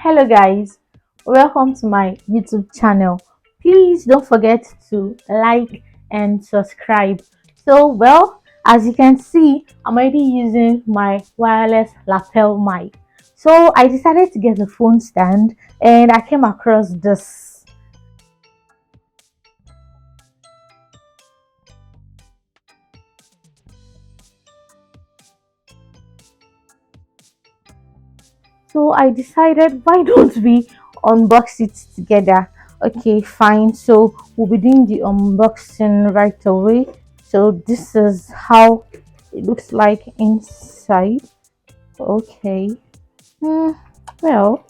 Hello guys, welcome to my YouTube channel. Please don't forget to like and subscribe. As you can see, I'm already using my wireless lapel mic. So I decided to get a phone stand and I came across this. So I decided, why don't we unbox it together? Okay, fine. So we'll be doing the unboxing right away. So this is how it looks like inside. Okay. Hmm, well,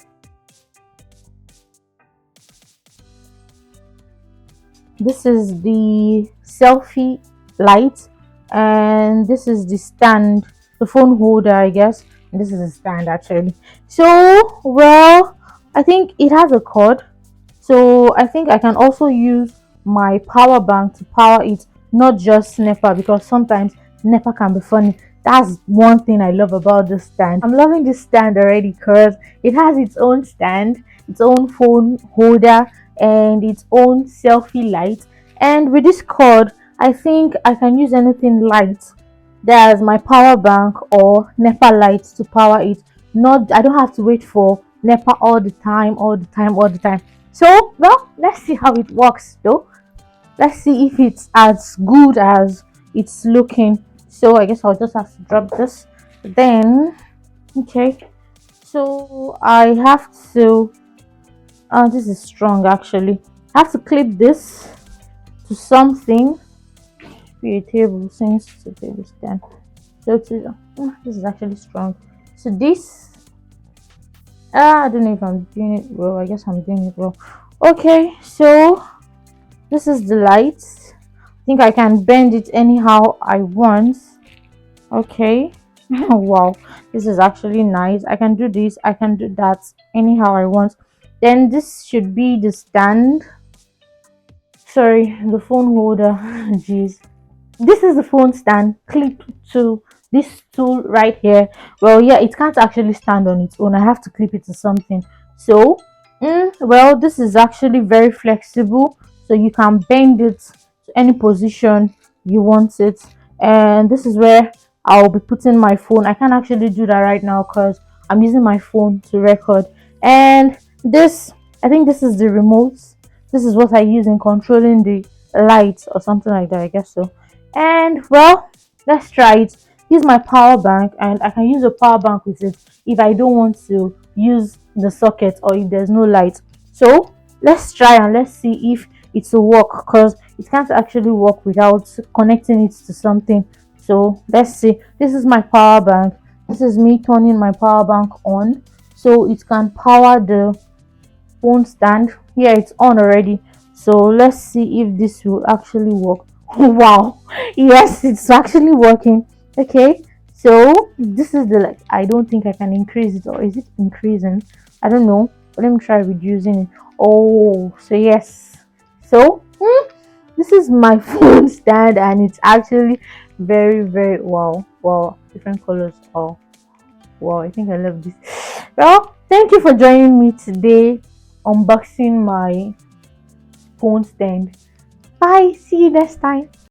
this is the selfie light, and this is the stand, the phone holder, I guess. And this is the stand actually. I think it has a cord. So I think I can also use my power bank to power it, not just NEPA, because sometimes NEPA can be funny. That's one thing I love about this stand. I'm loving this stand already because it has its own stand, its own phone holder, and its own selfie light. And with this cord, I think I can use anything light. There's my power bank or NEPA lights to power it. Not I don't have to wait for NEPA all the time, all the time, all the time. Let's see how it works though. Let's see if it's as good as it's looking. So I guess I'll just have to drop this. Then, okay. So I have to, this is strong actually. I have to clip this to something. Be a table since it's a table stand. This is actually strong. So this, I don't know if I'm doing it well. I guess I'm doing it well. Okay, so this is the light. I think I can bend it anyhow I want. Okay. Wow, this is actually nice. I can do this, I can do that anyhow I want. Then this should be the stand. Sorry, the phone holder. Jeez. This is the phone stand clip to this tool right here. Yeah, it can't actually stand on its own. I have to clip it to something. So this is actually very flexible, so you can bend it to any position you want it. And this is where I'll be putting my phone. I can't actually do that right now because I'm using my phone to record. And this, I think this is the remote. This is what I use in controlling the lights or something like that, I guess so. And let's try it. Use my power bank, and I can use a power bank with it if I don't want to use the socket or if there's no light. So let's try and let's see if it will work, because it can't actually work without connecting it to something. So let's see. This is my power bank. This is me turning my power bank on so it can power the phone stand. Here it's on already. So let's see if this will actually work. Wow, yes, it's actually working. Okay, so this is the, like, I don't think I can increase it, or is it increasing? I don't know, but let me try reducing it. Oh, so yes. So this is my phone stand, and it's actually very wow, different colors. Oh wow, I think I love this. Well, thank you for joining me today unboxing my phone stand. Bye, see you next time.